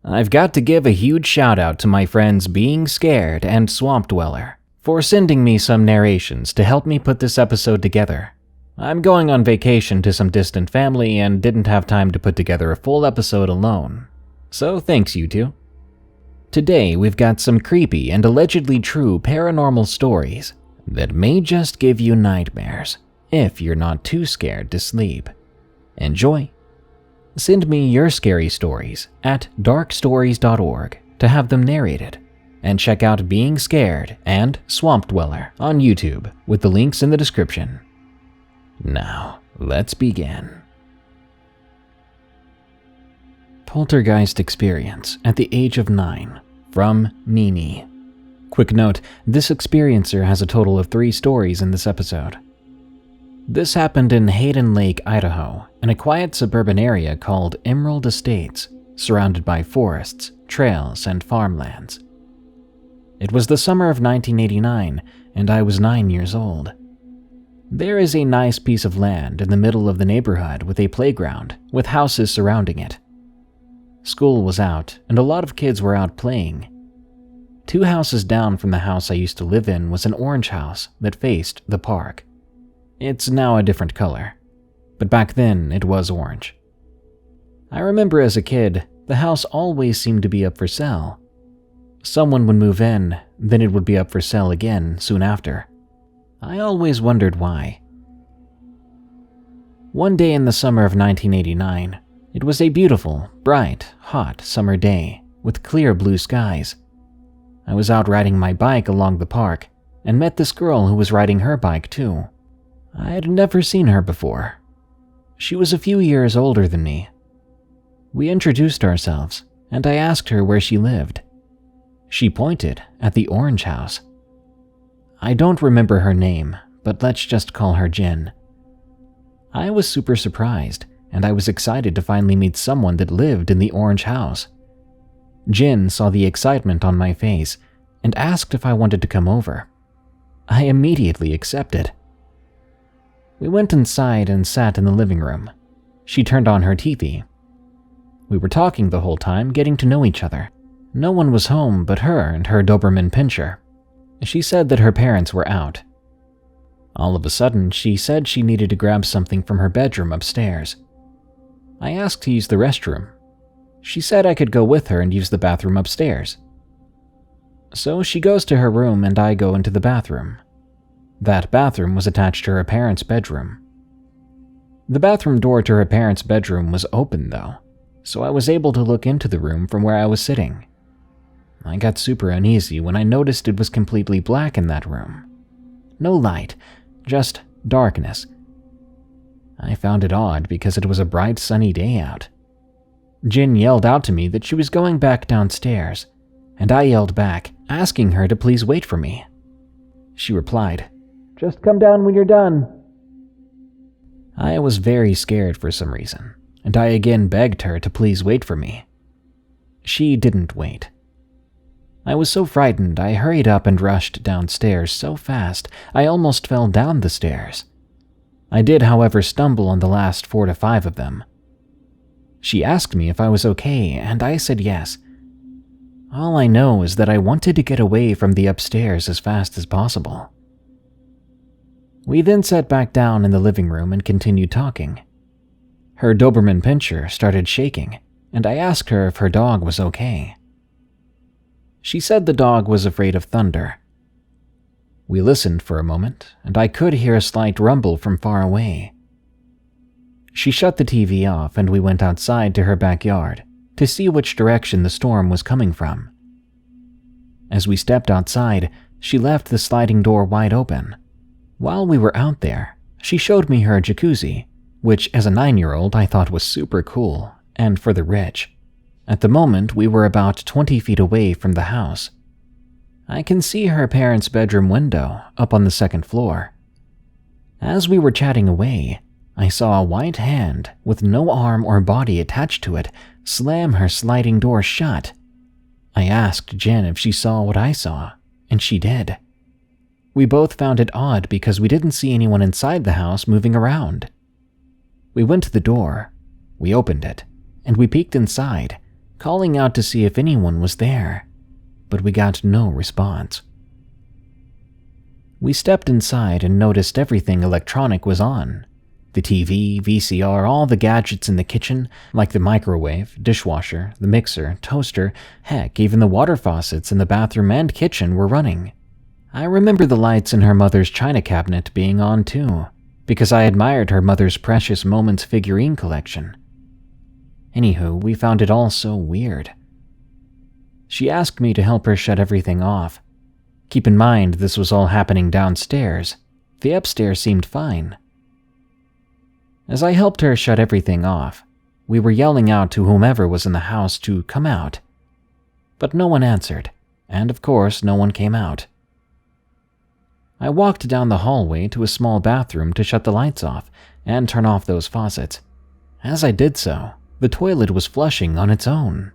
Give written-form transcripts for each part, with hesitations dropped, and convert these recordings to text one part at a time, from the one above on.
I've got to give a huge shout out to my friends Being Scared and Swamp Dweller for sending me some narrations to help me put this episode together. I'm going on vacation to some distant family and didn't have time to put together a full episode alone. So thanks, you two. Today we've got some creepy and allegedly true paranormal stories that may just give you nightmares if you're not too scared to sleep. Enjoy! Send me your scary stories at darkstories.org to have them narrated, and check out Being Scared and Swamp Dweller on YouTube with the links in the description. Now, let's begin. Poltergeist experience at the age of 9 from NeeNee. Quick note, this experiencer has a total of 3 stories in this episode. This happened in Hayden Lake, Idaho, in a quiet suburban area called Emerald Estates, surrounded by forests, trails, and farmlands. It was the summer of 1989, and I was 9 years old. There is a nice piece of land in the middle of the neighborhood with a playground, with houses surrounding it. School was out, and a lot of kids were out playing. 2 houses down from the house I used to live in was an orange house that faced the park. It's now a different color, but back then it was orange. I remember as a kid, the house always seemed to be up for sale. Someone would move in, then it would be up for sale again soon after. I always wondered why. One day in the summer of 1989, it was a beautiful, bright, hot summer day with clear blue skies. I was out riding my bike along the park and met this girl who was riding her bike too. I had never seen her before. She was a few years older than me. We introduced ourselves, and I asked her where she lived. She pointed at the orange house. I don't remember her name, but let's just call her Jen. I was super surprised, and I was excited to finally meet someone that lived in the orange house. Jen saw the excitement on my face and asked if I wanted to come over. I immediately accepted. We went inside and sat in the living room. She turned on her TV. We were talking the whole time, getting to know each other. No one was home but her and her Doberman Pinscher. She said that her parents were out. All of a sudden, she said she needed to grab something from her bedroom upstairs. I asked to use the restroom. She said I could go with her and use the bathroom upstairs. So she goes to her room and I go into the bathroom. That bathroom was attached to her parents' bedroom. The bathroom door to her parents' bedroom was open though, so I was able to look into the room from where I was sitting. I got super uneasy when I noticed it was completely black in that room. No light, just darkness. I found it odd because it was a bright sunny day out. Jen yelled out to me that she was going back downstairs, and I yelled back, asking her to please wait for me. She replied, "Just come down when you're done." I was very scared for some reason, and I again begged her to please wait for me. She didn't wait. I was so frightened I hurried up and rushed downstairs so fast I almost fell down the stairs. I did, however, stumble on the last 4 to 5 of them. She asked me if I was okay, and I said yes. All I know is that I wanted to get away from the upstairs as fast as possible. We then sat back down in the living room and continued talking. Her Doberman Pinscher started shaking, and I asked her if her dog was okay. She said the dog was afraid of thunder. We listened for a moment, and I could hear a slight rumble from far away. She shut the TV off and we went outside to her backyard to see which direction the storm was coming from. As we stepped outside, she left the sliding door wide open. While we were out there, she showed me her jacuzzi, which as a 9-year-old I thought was super cool and for the rich. At the moment, we were about 20 feet away from the house. I can see her parents' bedroom window up on the 2nd floor. As we were chatting away, I saw a white hand with no arm or body attached to it slam her sliding door shut. I asked Jen if she saw what I saw, and she did. We both found it odd because we didn't see anyone inside the house moving around. We went to the door, we opened it, and we peeked inside, calling out to see if anyone was there, but we got no response. We stepped inside and noticed everything electronic was on. The TV, VCR, all the gadgets in the kitchen, like the microwave, dishwasher, the mixer, toaster, heck, even the water faucets in the bathroom and kitchen were running. I remember the lights in her mother's china cabinet being on too, because I admired her mother's Precious Moments figurine collection. Anywho, we found it all so weird. She asked me to help her shut everything off. Keep in mind, this was all happening downstairs. The upstairs seemed fine. As I helped her shut everything off, we were yelling out to whomever was in the house to come out. But no one answered, and of course no one came out. I walked down the hallway to a small bathroom to shut the lights off and turn off those faucets. As I did so, the toilet was flushing on its own.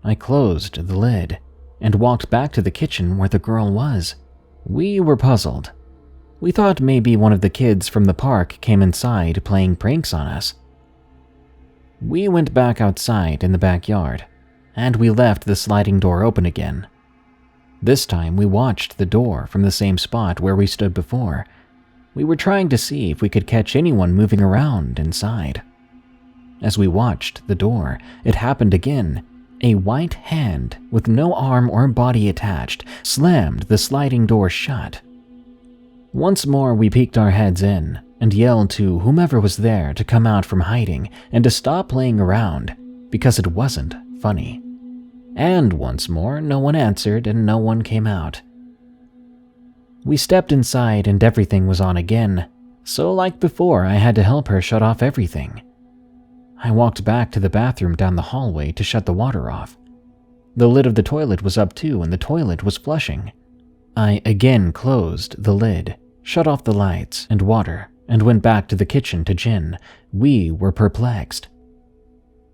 I closed the lid and walked back to the kitchen where the girl was. We were puzzled. We thought maybe one of the kids from the park came inside playing pranks on us. We went back outside in the backyard, and we left the sliding door open again. This time we watched the door from the same spot where we stood before. We were trying to see if we could catch anyone moving around inside. As we watched the door, it happened again. A white hand with no arm or body attached slammed the sliding door shut. Once more we peeked our heads in and yelled to whomever was there to come out from hiding and to stop playing around, because it wasn't funny. And once more no one answered and no one came out. We stepped inside and everything was on again, so like before I had to help her shut off everything. I walked back to the bathroom down the hallway to shut the water off. The lid of the toilet was up too and the toilet was flushing. I again closed the lid, shut off the lights and water, and went back to the kitchen to Jin. We were perplexed.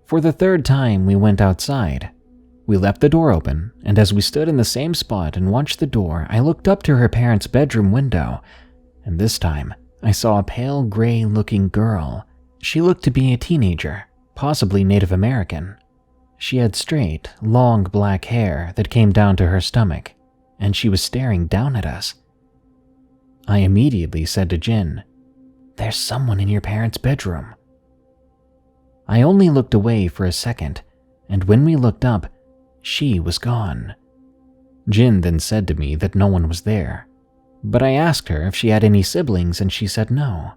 For the third time we went outside. We left the door open, and as we stood in the same spot and watched the door, I looked up to her parents' bedroom window, and this time I saw a pale gray-looking girl. She looked to be a teenager, possibly Native American. She had straight, long black hair that came down to her stomach, and she was staring down at us. I immediately said to Jin, "There's someone in your parents' bedroom." I only looked away for a second, and when we looked up, she was gone. Jin then said to me that no one was there, but I asked her if she had any siblings and she said no.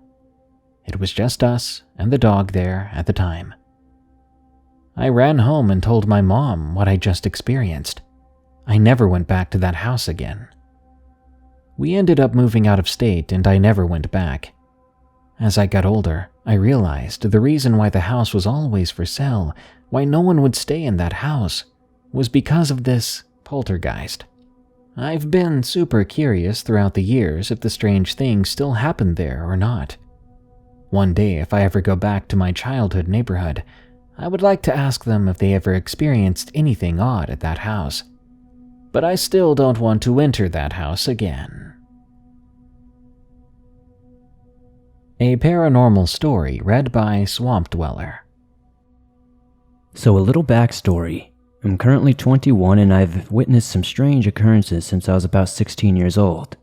It was just us and the dog there at the time. I ran home and told my mom what I just experienced. I never went back to that house again. We ended up moving out of state and I never went back. As I got older, I realized the reason why the house was always for sale, why no one would stay in that house, was because of this poltergeist. I've been super curious throughout the years if the strange things still happened there or not. One day, if I ever go back to my childhood neighborhood, I would like to ask them if they ever experienced anything odd at that house. But I still don't want to enter that house again. A paranormal story read by Swamp Dweller. So a little backstory. I'm currently 21 and I've witnessed some strange occurrences since I was about 16 years old.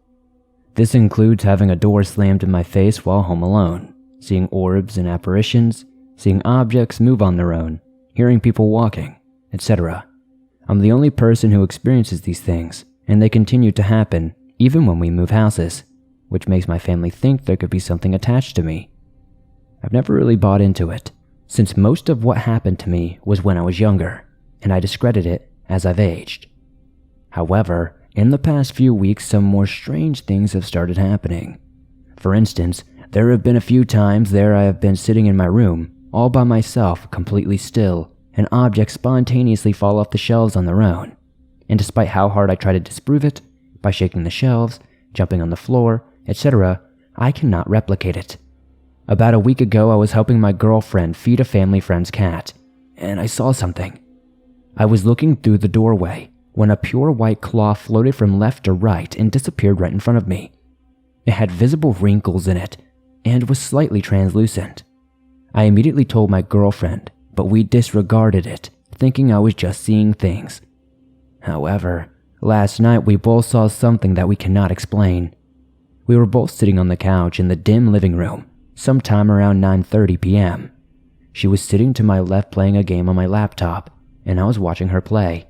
This includes having a door slammed in my face while home alone, seeing orbs and apparitions, seeing objects move on their own, hearing people walking, etc. I'm the only person who experiences these things, and they continue to happen even when we move houses, which makes my family think there could be something attached to me. I've never really bought into it, since most of what happened to me was when I was younger, and I discredit it as I've aged. However, in the past few weeks, some more strange things have started happening. For instance, there have been a few times there I have been sitting in my room, all by myself, completely still, and objects spontaneously fall off the shelves on their own. And despite how hard I try to disprove it, by shaking the shelves, jumping on the floor, etc., I cannot replicate it. About a week ago, I was helping my girlfriend feed a family friend's cat, and I saw something. I was looking through the doorway when a pure white claw floated from left to right and disappeared right in front of me. It had visible wrinkles in it and was slightly translucent. I immediately told my girlfriend, but we disregarded it, thinking I was just seeing things. However, last night we both saw something that we cannot explain. We were both sitting on the couch in the dim living room, sometime around 9:30 p.m. She was sitting to my left playing a game on my laptop, and I was watching her play.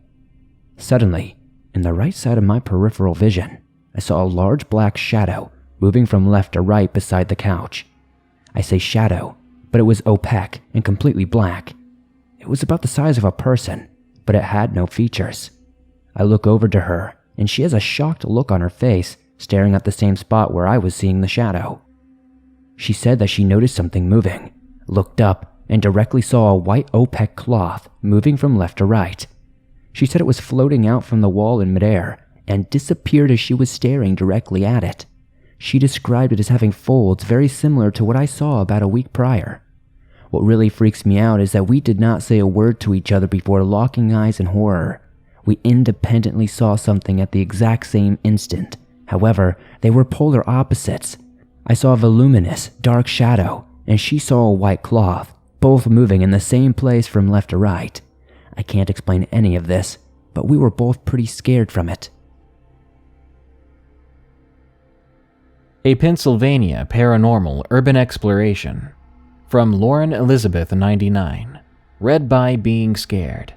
Suddenly, in the right side of my peripheral vision, I saw a large black shadow moving from left to right beside the couch. I say shadow, but it was opaque and completely black. It was about the size of a person, but it had no features. I look over to her, and she has a shocked look on her face, staring at the same spot where I was seeing the shadow. She said that she noticed something moving, looked up, and directly saw a white opaque cloth moving from left to right. She said it was floating out from the wall in midair and disappeared as she was staring directly at it. She described it as having folds very similar to what I saw about a week prior. What really freaks me out is that we did not say a word to each other before locking eyes in horror. We independently saw something at the exact same instant. However, they were polar opposites. I saw a voluminous, dark shadow, and she saw a white cloth, both moving in the same place from left to right. I can't explain any of this, but we were both pretty scared from it. A Pennsylvania Paranormal Urban Exploration from Lauren Elizabeth 99, read by Being Scared.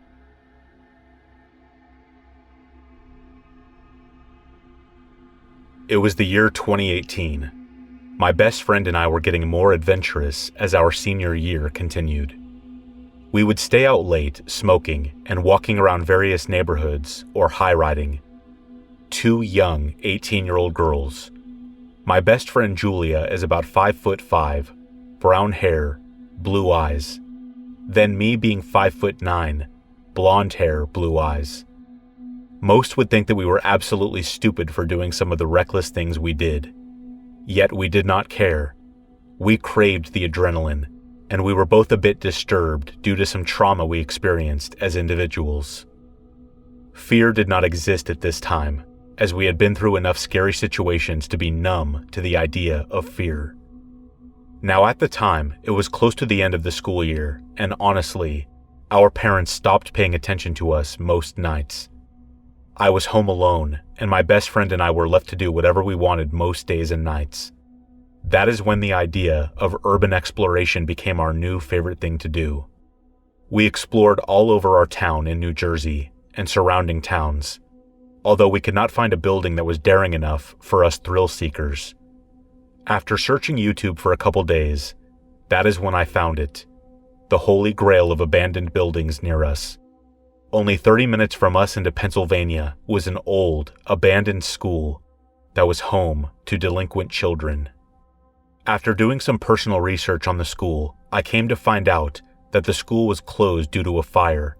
It was the year 2018. My best friend and I were getting more adventurous as our senior year continued. We would stay out late, smoking, and walking around various neighborhoods or high-riding. Two young 18-year-old girls. My best friend Julia is about 5'5", brown hair, blue eyes. Then me being 5'9", blonde hair, blue eyes. Most would think that we were absolutely stupid for doing some of the reckless things we did. Yet we did not care. We craved the adrenaline, and we were both a bit disturbed due to some trauma we experienced as individuals. Fear did not exist at this time, as we had been through enough scary situations to be numb to the idea of fear. Now at the time, it was close to the end of the school year, and honestly, our parents stopped paying attention to us most nights. I was home alone, and my best friend and I were left to do whatever we wanted most days and nights. That is when the idea of urban exploration became our new favorite thing to do. We explored all over our town in New Jersey and surrounding towns, although we could not find a building that was daring enough for us thrill seekers. After searching YouTube for a couple days, that is when I found it, the holy grail of abandoned buildings near us. Only 30 minutes from us into Pennsylvania was an old, abandoned school that was home to delinquent children. After doing some personal research on the school, I came to find out that the school was closed due to a fire.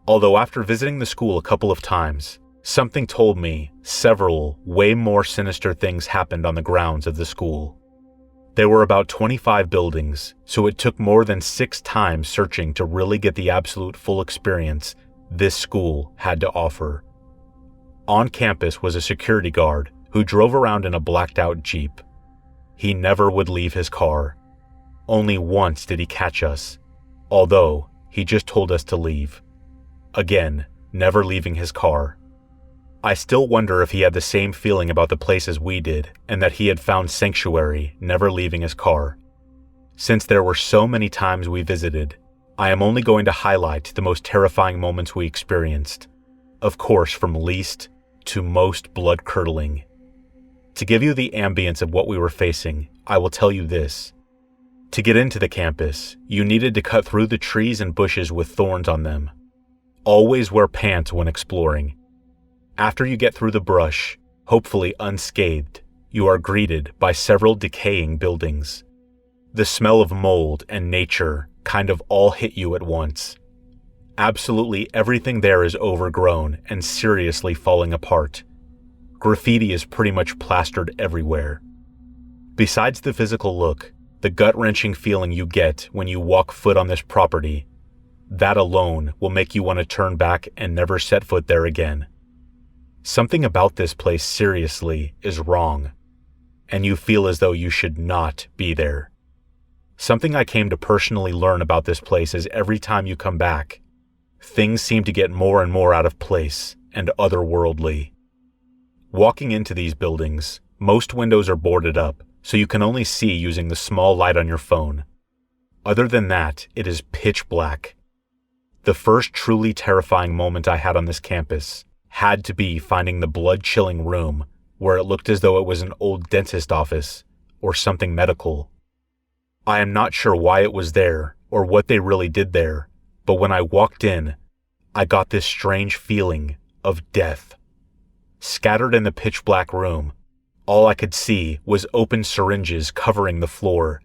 Although after visiting the school a couple of times, something told me several way more sinister things happened on the grounds of the school. There were about 25 buildings, so it took more than 6 times searching to really get the absolute full experience this school had to offer. On campus was a security guard who drove around in a blacked-out Jeep. He never would leave his car. Only once did he catch us, although he just told us to leave. Again, never leaving his car. I still wonder if he had the same feeling about the place as we did, and that he had found sanctuary, never leaving his car. Since there were so many times we visited, I am only going to highlight the most terrifying moments we experienced, of course from least to most blood-curdling. To give you the ambience of what we were facing, I will tell you this. To get into the campus, you needed to cut through the trees and bushes with thorns on them. Always wear pants when exploring. After you get through the brush, hopefully unscathed, you are greeted by several decaying buildings. The smell of mold and nature kind of all hit you at once. Absolutely everything there is overgrown and seriously falling apart. Graffiti is pretty much plastered everywhere. Besides the physical look, the gut-wrenching feeling you get when you walk foot on this property, that alone will make you want to turn back and never set foot there again. Something about this place seriously is wrong, and you feel as though you should not be there. Something I came to personally learn about this place is every time you come back, Things seemed to get more and more out of place and otherworldly. Walking into these buildings, most windows are boarded up, so you can only see using the small light on your phone. Other than that, it is pitch black. The first truly terrifying moment I had on this campus had to be finding the blood-chilling room where it looked as though it was an old dentist office or something medical. I am not sure why it was there or what they really did there, but when I walked in, I got this strange feeling of death. Scattered in the pitch black room, all I could see was open syringes covering the floor,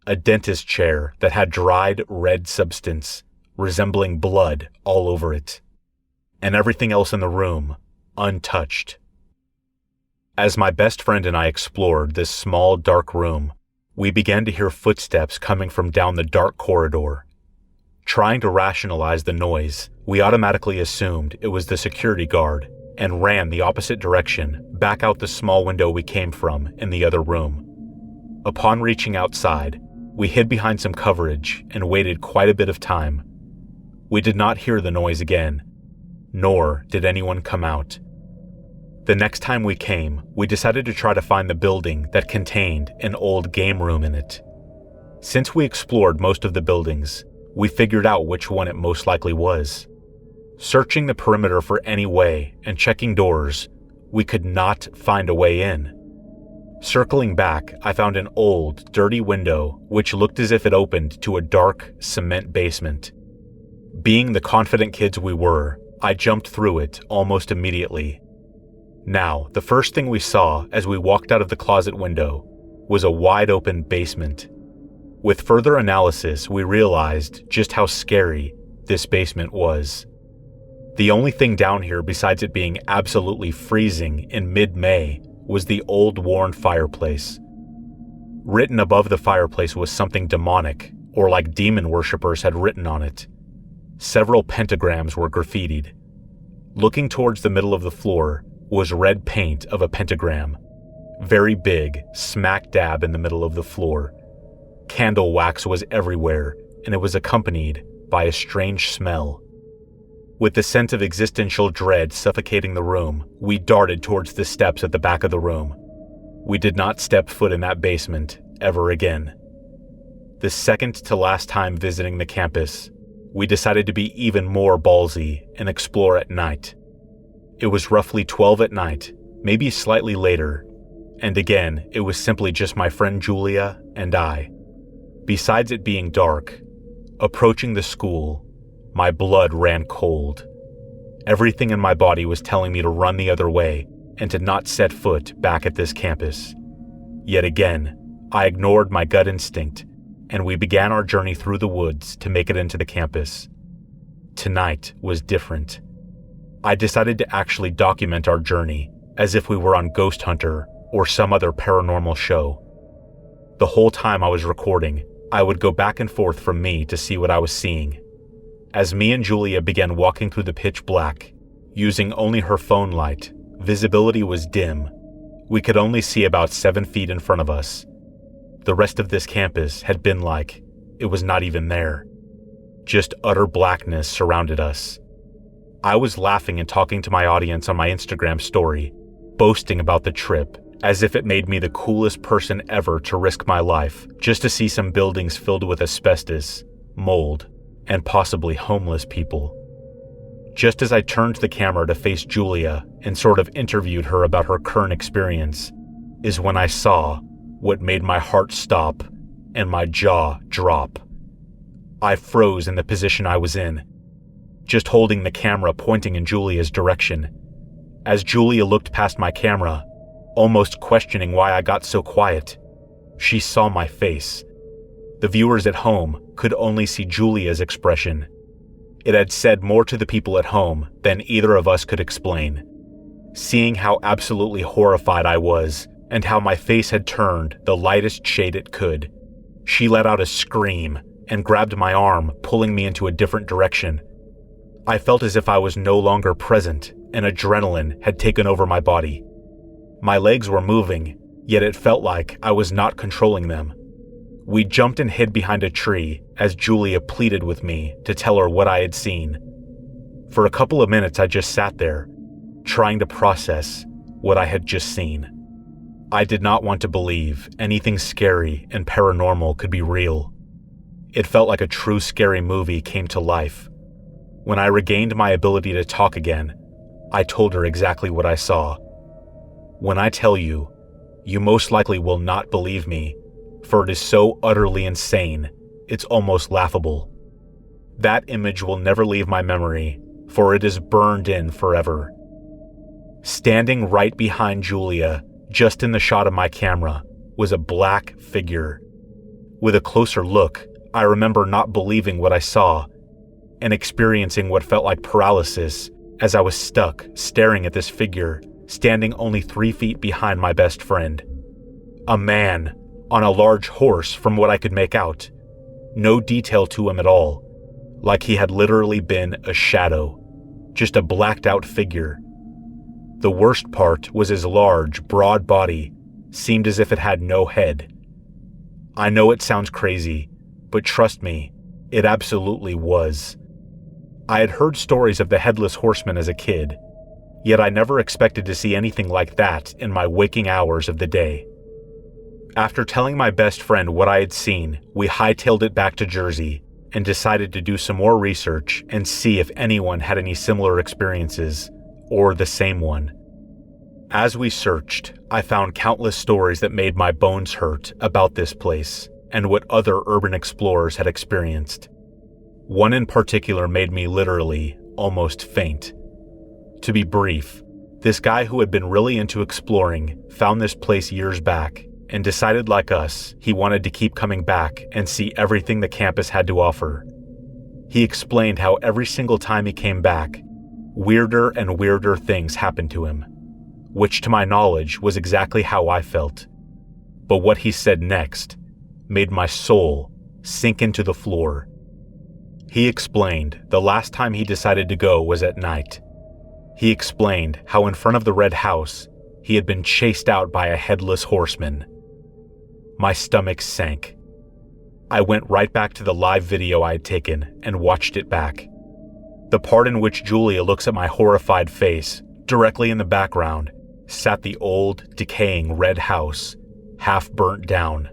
a dentist chair that had dried red substance resembling blood all over it, and everything else in the room untouched. As my best friend and I explored this small dark room, we began to hear footsteps coming from down the dark corridor. Trying to rationalize the noise, we automatically assumed it was the security guard and ran the opposite direction back out the small window we came from in the other room. Upon reaching outside, we hid behind some coverage and waited quite a bit of time. We did not hear the noise again, nor did anyone come out. The next time we came, we decided to try to find the building that contained an old game room in it. Since we explored most of the buildings, we figured out which one it most likely was. Searching the perimeter for any way and checking doors, we could not find a way in. Circling back, I found an old, dirty window which looked as if it opened to a dark, cement basement. Being the confident kids we were, I jumped through it almost immediately. Now, the first thing we saw as we walked out of the closet window was a wide-open basement. With further analysis, we realized just how scary this basement was. The only thing down here besides it being absolutely freezing in mid-May was the old worn fireplace. Written above the fireplace was something demonic, or like demon worshippers had written on it. Several pentagrams were graffitied. Looking towards the middle of the floor was red paint of a pentagram, very big, smack dab in the middle of the floor. Candle wax was everywhere, and it was accompanied by a strange smell. With the sense of existential dread suffocating the room, we darted towards the steps at the back of the room. We did not step foot in that basement ever again. The second to last time visiting the campus, we decided to be even more ballsy and explore at night. It was roughly 12 at night, maybe slightly later, and again, it was simply just my friend Julia and I. Besides it being dark, approaching the school, my blood ran cold. Everything in my body was telling me to run the other way and to not set foot back at this campus. Yet again, I ignored my gut instinct, and we began our journey through the woods to make it into the campus. Tonight was different. I decided to actually document our journey as if we were on Ghost Hunter or some other paranormal show. The whole time I was recording, I would go back and forth from me to see what I was seeing. As me and Julia began walking through the pitch black, using only her phone light, visibility was dim. We could only see about 7 feet in front of us. The rest of this campus had been like it was not even there. Just utter blackness surrounded us. I was laughing and talking to my audience on my Instagram story, boasting about the trip, as if it made me the coolest person ever to risk my life just to see some buildings filled with asbestos, mold, and possibly homeless people. Just as I turned the camera to face Julia and sort of interviewed her about her current experience, is when I saw what made my heart stop and my jaw drop. I froze in the position I was in, just holding the camera pointing in Julia's direction. As Julia looked past my camera, almost questioning why I got so quiet, she saw my face. The viewers at home could only see Julia's expression. It had said more to the people at home than either of us could explain. Seeing how absolutely horrified I was and how my face had turned the lightest shade it could, she let out a scream and grabbed my arm, pulling me into a different direction. I felt as if I was no longer present and adrenaline had taken over my body. My legs were moving, yet it felt like I was not controlling them. We jumped and hid behind a tree as Julia pleaded with me to tell her what I had seen. For a couple of minutes, I just sat there, trying to process what I had just seen. I did not want to believe anything scary and paranormal could be real. It felt like a true scary movie came to life. When I regained my ability to talk again, I told her exactly what I saw. When I tell you, you most likely will not believe me, for it is so utterly insane, it's almost laughable. That image will never leave my memory, for it is burned in forever. Standing right behind Julia, just in the shot of my camera, was a black figure. With a closer look, I remember not believing what I saw and experiencing what felt like paralysis as I was stuck staring at this figure standing only 3 feet behind my best friend. A man on a large horse from what I could make out. No detail to him at all, like he had literally been a shadow, just a blacked out figure. The worst part was his large, broad body seemed as if it had no head. I know it sounds crazy, but trust me, it absolutely was. I had heard stories of the Headless Horseman as a kid, yet I never expected to see anything like that in my waking hours of the day. After telling my best friend what I had seen, we hightailed it back to Jersey and decided to do some more research and see if anyone had any similar experiences, or the same one. As we searched, I found countless stories that made my bones hurt about this place and what other urban explorers had experienced. One in particular made me literally almost faint. To be brief, this guy who had been really into exploring found this place years back and decided, like us, he wanted to keep coming back and see everything the campus had to offer. He explained how every single time he came back, weirder and weirder things happened to him, which to my knowledge was exactly how I felt. But what he said next made my soul sink into the floor. He explained the last time he decided to go was at night. He explained how in front of the red house, he had been chased out by a headless horseman. My stomach sank. I went right back to the live video I had taken and watched it back. The part in which Julia looks at my horrified face, directly in the background, sat the old, decaying red house, half burnt down.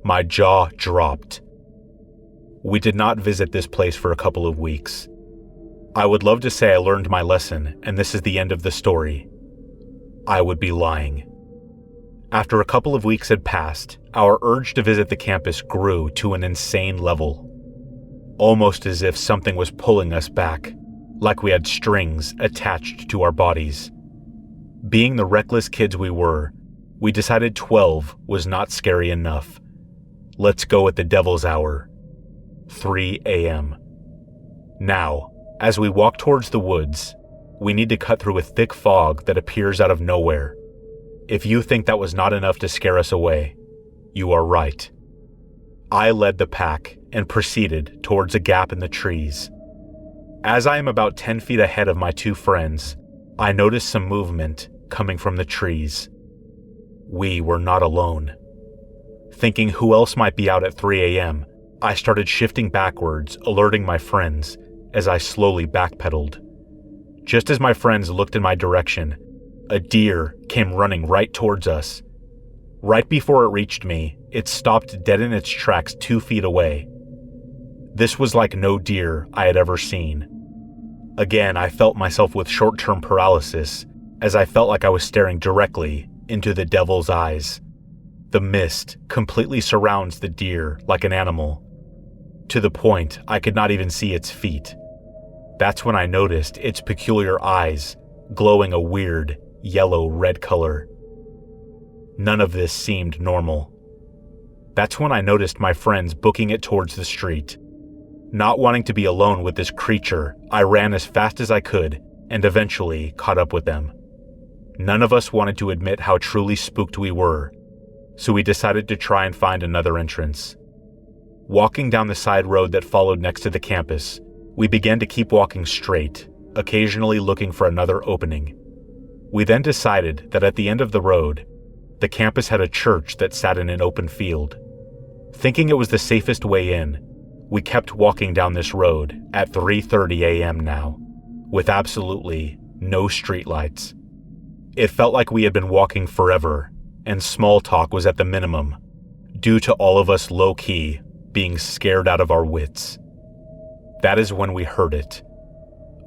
My jaw dropped. We did not visit this place for a couple of weeks. I would love to say I learned my lesson and this is the end of the story. I would be lying. After a couple of weeks had passed, our urge to visit the campus grew to an insane level. Almost as if something was pulling us back, like we had strings attached to our bodies. Being the reckless kids we were, we decided 12 was not scary enough. Let's go at the devil's hour. 3 a.m. Now, as we walk towards the woods, we need to cut through a thick fog that appears out of nowhere. If you think that was not enough to scare us away, you are right. I led the pack and proceeded towards a gap in the trees. As I am about 10 feet ahead of my two friends, I noticed some movement coming from the trees. We were not alone. Thinking who else might be out at 3 a.m., I started shifting backwards, alerting my friends as I slowly backpedaled. Just as my friends looked in my direction, a deer came running right towards us. Right before it reached me, it stopped dead in its tracks 2 feet away. This was like no deer I had ever seen. Again, I felt myself with short-term paralysis as I felt like I was staring directly into the devil's eyes. The mist completely surrounds the deer like an animal, to the point I could not even see its feet. That's when I noticed its peculiar eyes glowing a weird yellow-red color. None of this seemed normal. That's when I noticed my friends booking it towards the street. Not wanting to be alone with this creature, I ran as fast as I could and eventually caught up with them. None of us wanted to admit how truly spooked we were, so we decided to try and find another entrance. Walking down the side road that followed next to the campus, we began to keep walking straight, occasionally looking for another opening. We then decided that at the end of the road, the campus had a church that sat in an open field. Thinking it was the safest way in, we kept walking down this road at 3:30 a.m. now. with absolutely no streetlights. It felt like we had been walking forever, and small talk was at the minimum, due to all of us low-key being scared out of our wits. That is when we heard it.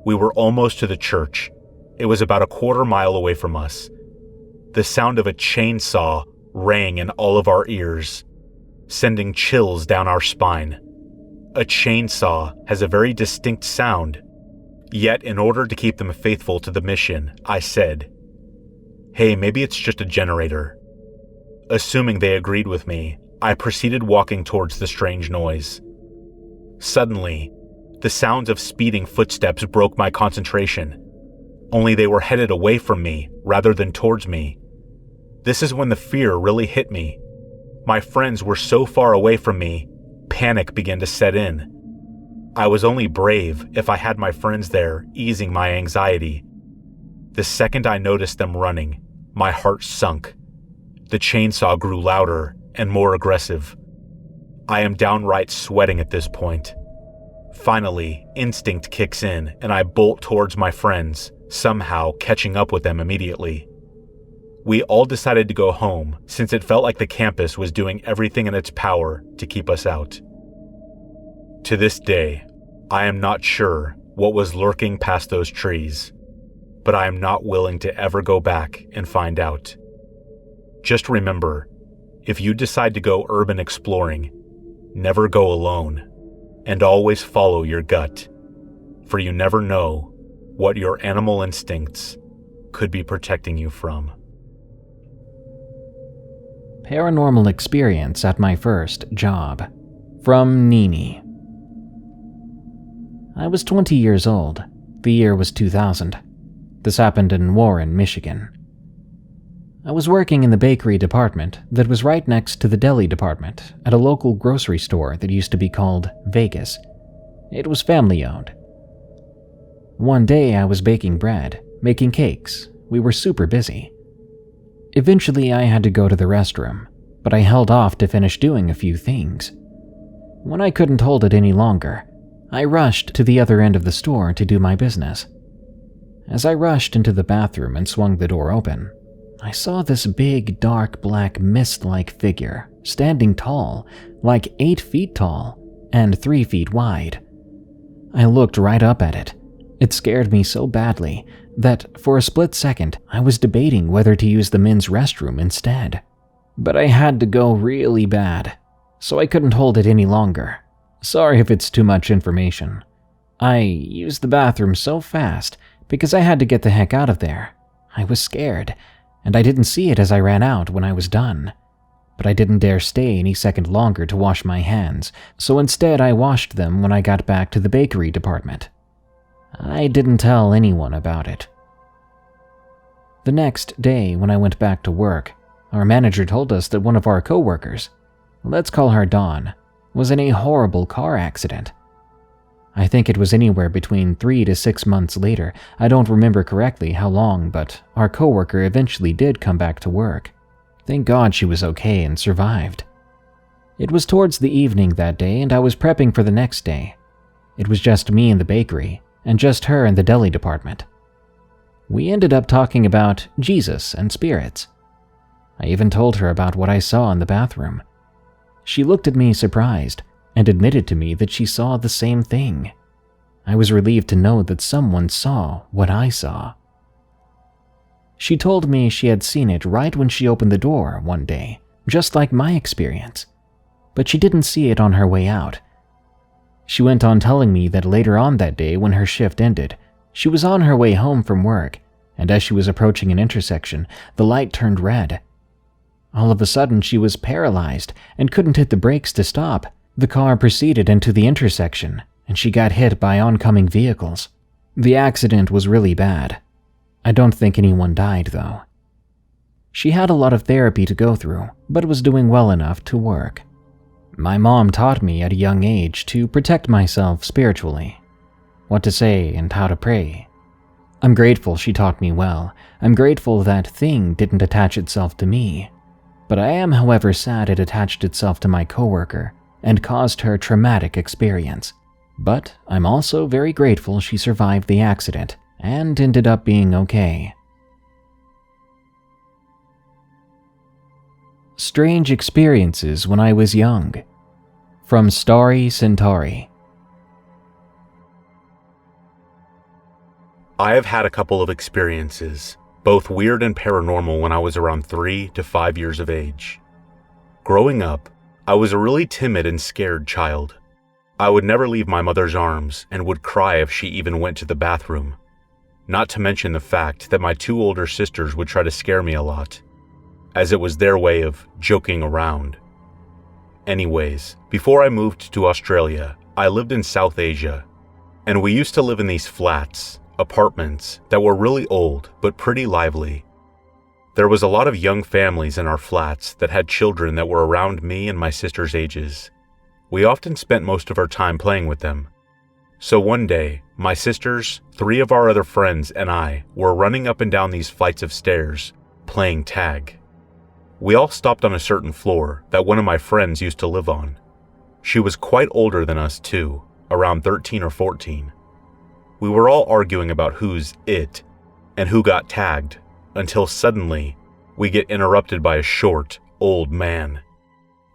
We were almost to the church. It was about a quarter-mile away from us. The sound of a chainsaw rang in all of our ears, sending chills down our spine. A chainsaw has a very distinct sound, yet in order to keep them faithful to the mission, I said, "Hey, maybe it's just a generator." Assuming they agreed with me, I proceeded walking towards the strange noise. Suddenly, the sounds of speeding footsteps broke my concentration, only they were headed away from me rather than towards me. This is when the fear really hit me. My friends were so far away from me, panic began to set in. I was only brave if I had my friends there, easing my anxiety. The second I noticed them running, my heart sunk. The chainsaw grew louder and more aggressive. I am downright sweating at this point. Finally, instinct kicks in and I bolt towards my friends, somehow catching up with them immediately. We all decided to go home since it felt like the campus was doing everything in its power to keep us out. To this day, I am not sure what was lurking past those trees, but I am not willing to ever go back and find out. Just remember, if you decide to go urban exploring, never go alone, and always follow your gut, for you never know what your animal instincts could be protecting you from. Paranormal experience at my first job. From NeeNee. I was 20 years old. The year was 2000. This happened in Warren, Michigan. I was working in the bakery department that was right next to the deli department at a local grocery store that used to be called Vegas. It was family-owned. One day I was baking bread, making cakes. We were super busy. Eventually I had to go to the restroom, but I held off to finish doing a few things. When I couldn't hold it any longer, I rushed to the other end of the store to do my business. As I rushed into the bathroom and swung the door open, I saw this big, dark, black, mist-like figure, standing tall, like 8 feet tall, and 3 feet wide. I looked right up at it. It scared me so badly that, for a split second, I was debating whether to use the men's restroom instead. But I had to go really bad, so I couldn't hold it any longer. Sorry if it's too much information. I used the bathroom so fast because I had to get the heck out of there. I was scared, and I didn't see it as I ran out when I was done. But I didn't dare stay any second longer to wash my hands, so instead I washed them when I got back to the bakery department. I didn't tell anyone about it. The next day, when I went back to work, our manager told us that one of our coworkers, let's call her Dawn, was in a horrible car accident. I think it was anywhere between 3 to 6 months later. I don't remember correctly how long, but our coworker eventually did come back to work. Thank God she was okay and survived. It was towards the evening that day, and I was prepping for the next day. It was just me in the bakery, and just her in the deli department. We ended up talking about Jesus and spirits. I even told her about what I saw in the bathroom. She looked at me surprised and admitted to me that she saw the same thing. I was relieved to know that someone saw what I saw. She told me she had seen it right when she opened the door one day, just like my experience, but she didn't see it on her way out. She went on telling me that later on that day when her shift ended, she was on her way home from work, and as she was approaching an intersection, the light turned red. All of a sudden, she was paralyzed and couldn't hit the brakes to stop. The car proceeded into the intersection, and she got hit by oncoming vehicles. The accident was really bad. I don't think anyone died, though. She had a lot of therapy to go through, but was doing well enough to work. My mom taught me at a young age to protect myself spiritually, what to say and how to pray. I'm grateful she taught me well. I'm grateful that thing didn't attach itself to me. But I am, however, sad it attached itself to my coworker and caused her traumatic experience. But I'm also very grateful she survived the accident and ended up being okay. Strange experiences when I was young. From Starry Centauri. I have had a couple of experiences, both weird and paranormal, when I was around 3 to 5 years of age. Growing up, I was a really timid and scared child. I would never leave my mother's arms and would cry if she even went to the bathroom. Not to mention the fact that my 2 older sisters would try to scare me a lot, as it was their way of joking around. Anyways, before I moved to Australia, I lived in South Asia, and we used to live in these flats, apartments that were really old but pretty lively. There was a lot of young families in our flats that had children that were around me and my sister's ages. We often spent most of our time playing with them. So one day, my sisters, 3 of our other friends, and I were running up and down these flights of stairs, playing tag. We all stopped on a certain floor that one of my friends used to live on. She was quite older than us too, around 13 or 14. We were all arguing about who's it and who got tagged, until suddenly we get interrupted by a short, old man.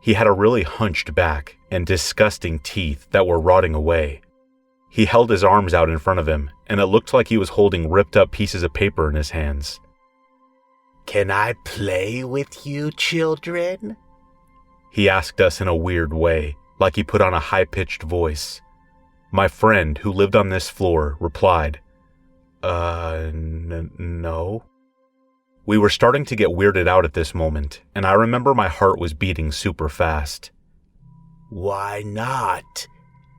He had a really hunched back and disgusting teeth that were rotting away. He held his arms out in front of him, and it looked like he was holding ripped up pieces of paper in his hands. "Can I play with you, children?" He asked us in a weird way, like he put on a high-pitched voice. My friend, who lived on this floor, replied, No. We were starting to get weirded out at this moment, and I remember my heart was beating super fast. "Why not?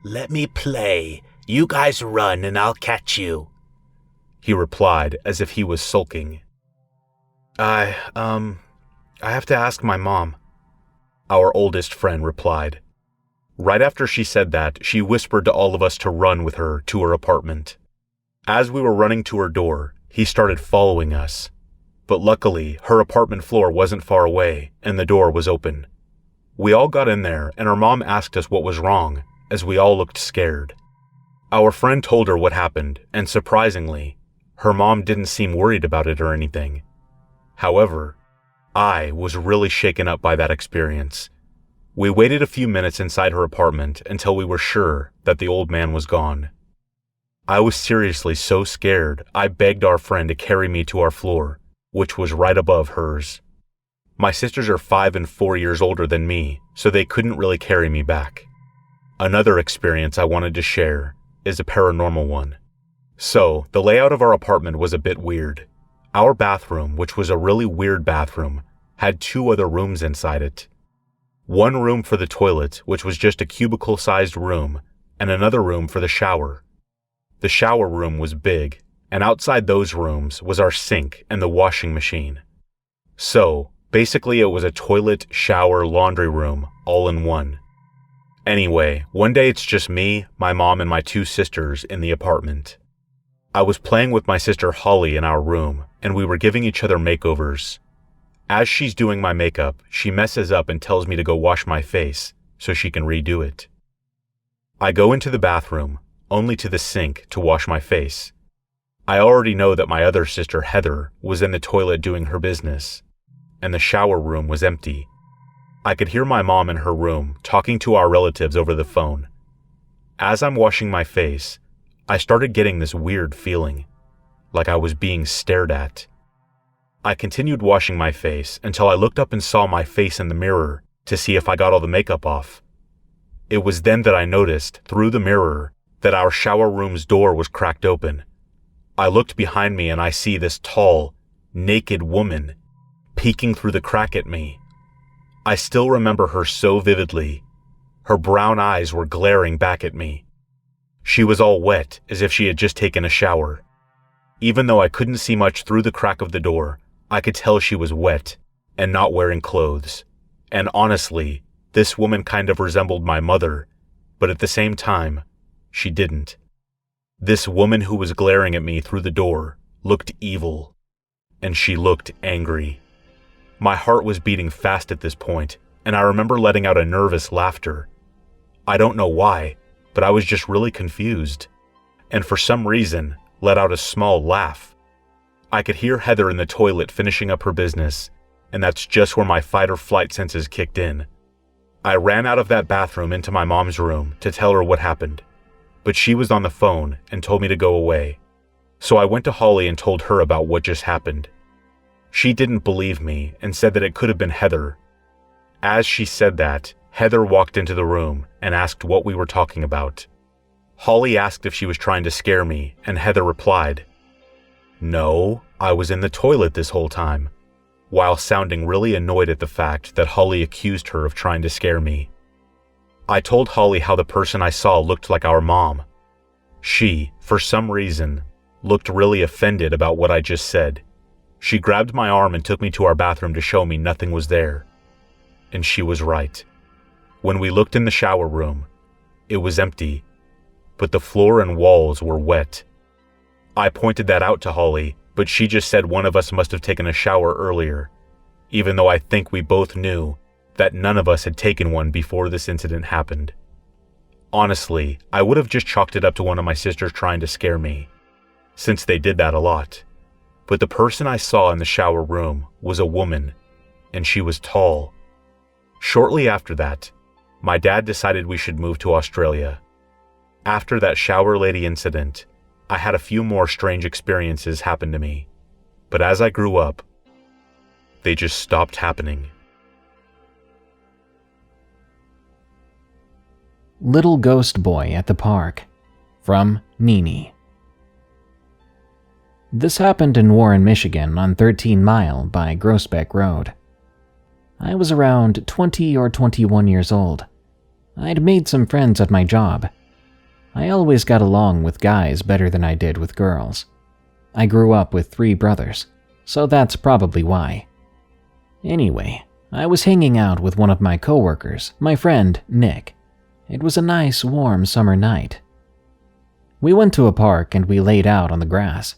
Let me play. You guys run and I'll catch you," he replied as if he was sulking. I have to ask my mom," our oldest friend replied. Right after she said that, she whispered to all of us to run with her to her apartment. As we were running to her door, he started following us. But luckily, her apartment floor wasn't far away, and the door was open. We all got in there, and her mom asked us what was wrong, as we all looked scared. Our friend told her what happened, and surprisingly, her mom didn't seem worried about it or anything. However, I was really shaken up by that experience. We waited a few minutes inside her apartment until we were sure that the old man was gone. I was seriously so scared, I begged our friend to carry me to our floor, which was right above hers. My sisters are 5 and 4 years older than me, so they couldn't really carry me back. Another experience I wanted to share is a paranormal one. So, the layout of our apartment was a bit weird. Our bathroom, which was a really weird bathroom, had 2 other rooms inside it. One room for the toilet, which was just a cubicle-sized room, and another room for the shower. The shower room was big, and outside those rooms was our sink and the washing machine. So, basically it was a toilet, shower, laundry room, all in one. Anyway, one day it's just me, my mom, and my 2 sisters in the apartment. I was playing with my sister Holly in our room, and we were giving each other makeovers. As she's doing my makeup, she messes up and tells me to go wash my face so she can redo it. I go into the bathroom, only to the sink to wash my face. I already know that my other sister Heather was in the toilet doing her business, and the shower room was empty. I could hear my mom in her room talking to our relatives over the phone. As I'm washing my face, I started getting this weird feeling, like I was being stared at. I continued washing my face until I looked up and saw my face in the mirror to see if I got all the makeup off. It was then that I noticed, through the mirror, that our shower room's door was cracked open. I looked behind me and I see this tall, naked woman peeking through the crack at me. I still remember her so vividly. Her brown eyes were glaring back at me. She was all wet, as if she had just taken a shower. Even though I couldn't see much through the crack of the door, I could tell she was wet and not wearing clothes. And honestly, this woman kind of resembled my mother, but at the same time, she didn't. This woman who was glaring at me through the door looked evil, and she looked angry. My heart was beating fast at this point, and I remember letting out a nervous laughter. I don't know why, but I was just really confused, and for some reason, let out a small laugh. I could hear Heather in the toilet finishing up her business, and that's just where my fight or flight senses kicked in. I ran out of that bathroom into my mom's room to tell her what happened, but she was on the phone and told me to go away. So I went to Holly and told her about what just happened. She didn't believe me and said that it could have been Heather. As she said that, Heather walked into the room and asked what we were talking about. Holly asked if she was trying to scare me, and Heather replied, "No, I was in the toilet this whole time," while sounding really annoyed at the fact that Holly accused her of trying to scare me. I told Holly how the person I saw looked like our mom. She, for some reason, looked really offended about what I just said. She grabbed my arm and took me to our bathroom to show me nothing was there. And she was right. When we looked in the shower room, it was empty, but the floor and walls were wet. I pointed that out to Holly, but she just said one of us must have taken a shower earlier, even though I think we both knew that none of us had taken one before this incident happened. Honestly, I would have just chalked it up to one of my sisters trying to scare me, since they did that a lot. But the person I saw in the shower room was a woman, and she was tall. Shortly after that, my dad decided we should move to Australia. After that shower lady incident, I had a few more strange experiences happen to me, but as I grew up, they just stopped happening. Little Ghost Boy at the Park, from NeeNee. This happened in Warren, Michigan on 13 Mile by Groesbeck Road. I was around 20 or 21 years old. I'd made some friends at my job. I always got along with guys better than I did with girls. I grew up with 3 brothers, so that's probably why. Anyway, I was hanging out with one of my coworkers, my friend Nick. It was a nice, warm summer night. We went to a park and we laid out on the grass.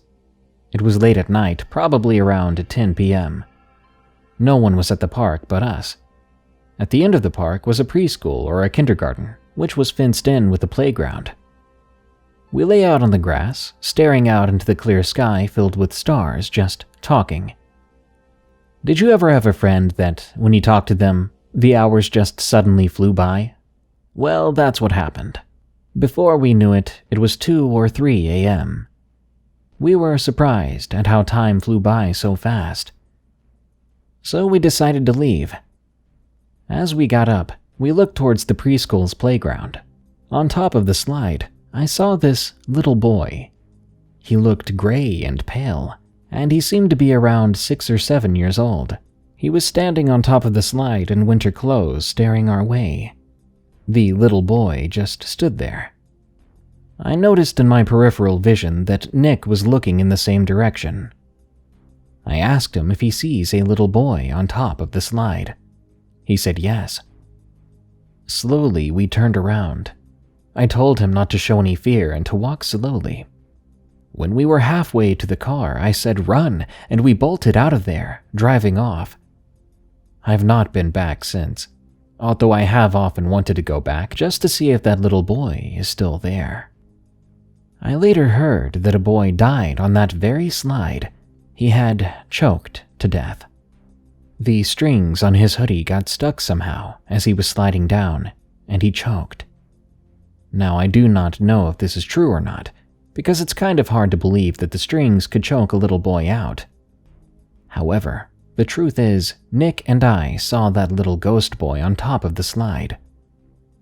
It was late at night, probably around 10 p.m. No one was at the park but us. At the end of the park was a preschool or a kindergarten, which was fenced in with a playground. We lay out on the grass, staring out into the clear sky filled with stars, just talking. Did you ever have a friend that, when you talked to them, the hours just suddenly flew by? Well, that's what happened. Before we knew it, it was 2 or 3 a.m. We were surprised at how time flew by so fast. So we decided to leave. As we got up, we looked towards the preschool's playground. On top of the slide, I saw this little boy. He looked gray and pale, and he seemed to be around 6 or 7 years old. He was standing on top of the slide in winter clothes, staring our way. The little boy just stood there. I noticed in my peripheral vision that Nick was looking in the same direction. I asked him if he sees a little boy on top of the slide. He said yes. Slowly, we turned around. I told him not to show any fear and to walk slowly. When we were halfway to the car, I said run, and we bolted out of there, driving off. I've not been back since, although I have often wanted to go back just to see if that little boy is still there. I later heard that a boy died on that very slide. He had choked to death. The strings on his hoodie got stuck somehow as he was sliding down, and he choked. Now, I do not know if this is true or not, because it's kind of hard to believe that the strings could choke a little boy out. However, the truth is, Nick and I saw that little ghost boy on top of the slide.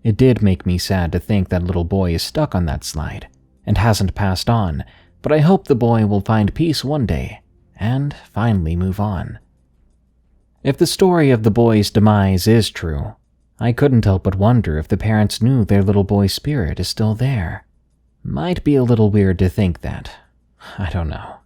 It did make me sad to think that little boy is stuck on that slide and hasn't passed on, but I hope the boy will find peace one day and finally move on. If the story of the boy's demise is true, I couldn't help but wonder if the parents knew their little boy's spirit is still there. Might be a little weird to think that. I don't know.